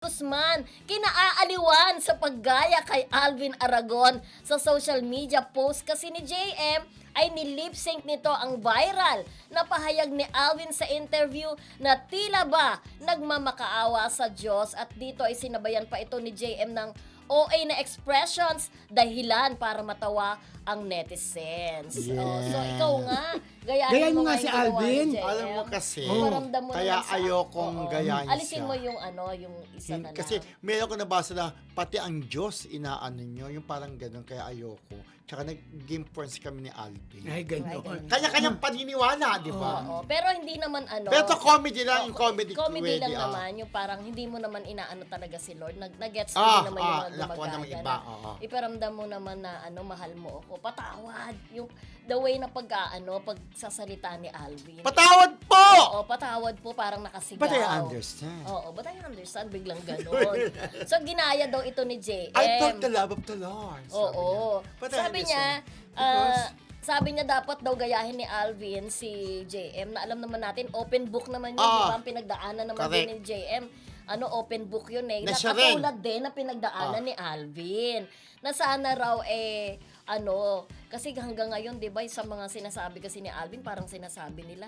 Guzman, kinaaaliwan sa paggaya kay Alvin Aragon sa social media post kasi ni JM ay nilip-sync nito ang viral na pahayag ni Alvin sa interview na tila ba nagmamakaawa sa Diyos at dito ay sinabayan pa ito ni JM ng OA na expressions dahilan para matawa ang netizens. Yes. So ikaw nga, Gayahin mo nga si ginawa ni Alvin. JM. Alam mo kasi, Paramdam mo kaya naman sa- ayokong Oo. gayahin Alisin siya. mo yung yung isa na lang. Kasi meron ko nabasa na pati ang Diyos inaano nyo, yung parang ganun, kaya ayoko. Tsaka nag-game friends kami ni Alvin. Ay, gano'n. Kanya-kanyang paniniwala, di ba? Oo. Pero hindi naman Pero ito comedy lang, yung comedy comedy lang pwede, naman, yung parang hindi mo naman inaano talaga si Lord. Nag-gets mo Ah, naman yung mga nakuha naman gumagana. iba, oo. Iparamdam mo naman na mahal mo ako. Patawad. Yung the way na pagsasalita ni Alvin. Patawad po! Oo, patawad po, parang nakasigaw. But I understand. Oo, but I understand, biglang ganon. So, ginaya daw ito ni JM. I felt the love of the Lord. Oo. But I Sabi niya, understand. sabi niya dapat daw gayahin ni Alvin si JM na alam naman natin, open book naman yun, Ah, di ba? Ang pinagdaanan naman correct. din ni JM. Open book yun eh. Na siya rin. Nakatulad din na pinagdaanan ni Alvin. Na sana raw kasi hanggang ngayon, di ba, sa mga sinasabi kasi ni Alvin, parang sinasabi nila,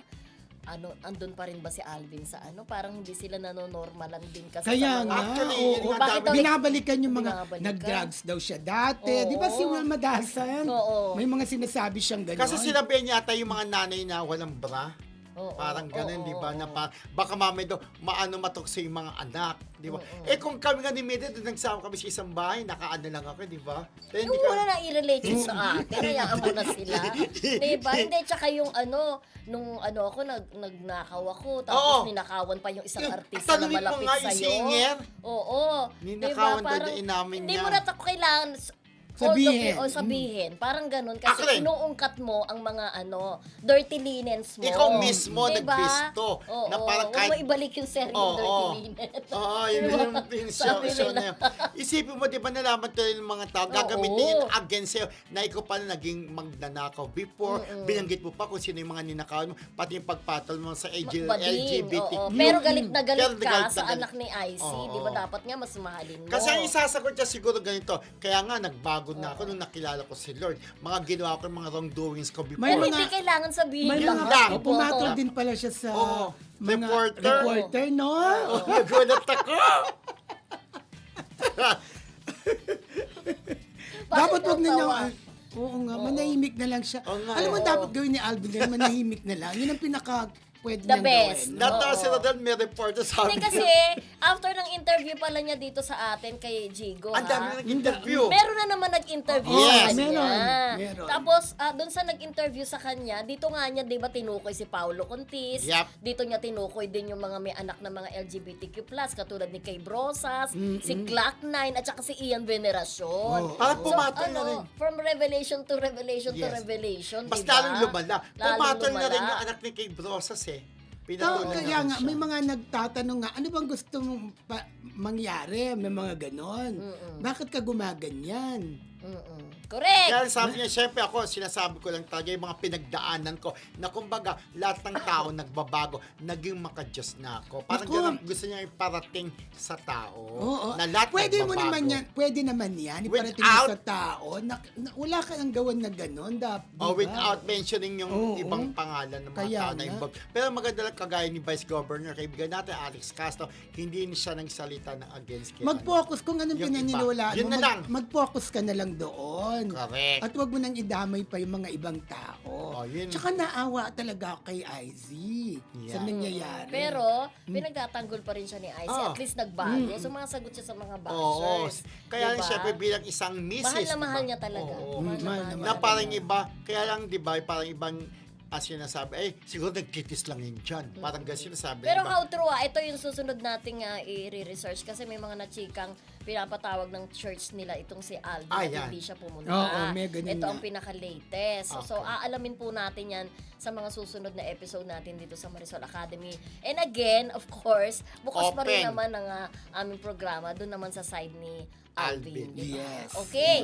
andun pa rin ba si Alvin sa parang hindi sila nanonormalan din kasi Kaya sa mga... nga, Actually, oo. yun nga Bakit dapat- daw- Binabalikan yung mga Binabalikan. nag-drugs daw siya dati. Oo. Di ba si Wilma Dasan? Oo. May mga sinasabi siyang gano'n. Kasi sinabi niya ata yung mga nanay na walang bra. Oo, Parang ganun, oo, di ba? oo. Na baka mamay daw, matukso yung mga anak, di ba? Kung kami nga ni Mede, nagsama kami sa isang bahay, nakaano lang ako, di ba? Pero Yung muna na i-relate yun sa atin, hayaan mo na sila. Diba? Hindi, tsaka yung nung ako, nagnakaw ako, tapos Oo. ninakawan pa yung isang Yung- artista na tanungin mo malapit nga yung sa'yo. singer. Oo. Ninakawan daw Parang, na inamin hindi niya. mo na kailangan Sabihin. sabihin. Parang ganun. Ako Kasi rin. inuungkat mo ang mga dirty linens mo. Ikaw mismo Diba? nagbisto. Oo. Na parang Huwag mo ibalik yung seri yung dirty linen. Oo, yun Diba? yung Sabi show nila. na yun. Isipin mo, di ba nalaman tayo ng mga tao, Oo. gagamitin yun against sa'yo, na ikaw pala naging magnanakaw before, binanggit mo pa kung sino yung mga ninakawan mo, pati yung pagpatol mo sa Bading, LGBT. oo. Pero galit na galit Pero ka galit na sa galit. anak ni IC. Oo. Di ba dapat nga mas mahalin mo? Kasi ang isasagot niya siguro ganito, kaya nga nagbago na ako nung nakilala ko si Lord. Mga ginawa ko, mga wrongdoings ko before. May Pero mga- hindi kailangan sabihin May Yun mga lang. pumatol din pala siya sa Oo. mga Reporter. reporter, no? Oh, nagulat ako! Dapat wag na niya. tawa? Oo nga, manahimik na lang siya. Oo nga, Alam mo, oo. dapat gawin ni Alvin na manahimik na lang. Yun ang pwede The niyang best. gawin. Natawa Oo. si Rodel, may reporter sabi Hindi kasi, after ng interview pala niya dito sa atin kay Jigo, ang dami na nag-interview. Meron na naman nag-interview Yes. sa kanya. Meron. Tapos, doon sa nag-interview sa kanya, dito nga niya, di ba, tinukoy si Paulo Contis. Yep. Dito niya tinukoy din yung mga may anak na mga LGBTQ+, katulad ni Kay Brosas, si Glock9, at saka si Ian Veneracion. Parang pumatol na rin. From revelation to revelation to Yes. revelation, Mas diba? lalong lumala. Lalong Pumatol na rin lumala. yung anak ni Kay Brosas eh. Kaya Pinatulan na rin nga, siya. may mga nagtatanong nga, ano bang gusto mong mangyari? May mga ganon. Bakit ka gumaganyan? Correct! Kaya sabi niya, syempre ako, sinasabi ko lang talaga yung mga pinagdaanan ko na kumbaga, lahat ng tao nagbabago, naging makadiyos na ako. Parang Naku. ganun, gusto niya iparating sa tao. Oo. Na lahat Pwede mo nagbabago. naman yan, pwede naman yan, iparating mo sa tao. Wala ka nang gawan na ganon, Oh, without mentioning yung Oo. ibang pangalan ng mga Kaya tao na nga. involved. Pero maganda lang kagaya ni Vice Governor, kaibigan natin, Alex Castro, hindi siya nagsalita ng against kay Mag-focus kung anong Yung iba. pinaniniwalaan Yun mo. na lang. Mag-focus ka na lang doon. Correct. At wag mo nang idamay pa yung mga ibang tao. Oh, yun. Tsaka naawa talaga ako kay IZ sa Yeah. nangyayari. Pero, pinagtatanggol pa rin siya ni IC. Ah. At least nagbago. Sumasagot siya sa mga Oo. bashers. Kaya Diba? syempre bilang isang misis. Mahal na mahal diba? niya talaga. Oo. Mahal na Mahal mahal na Na niya parang talaga. iba, kaya lang, di ba, parang ibang sinasabi, siguro nagkitis lang yun dyan. Parang ganun sinasabi. Pero diba? how true ito yung susunod nating i-research kasi may mga nachikang pinapatawag ng church nila itong si Alvin at yan. hindi siya pumunta. Oo, may ganun Ito nga. ang pinaka-latest. So, Okay. aalamin po natin yan sa mga susunod na episode natin dito sa Marisol Academy. And again, of course, bukas pa rin Open. naman ang aming programa doon naman sa side ni Alvin. Alvin. Diba? Yes. Okay.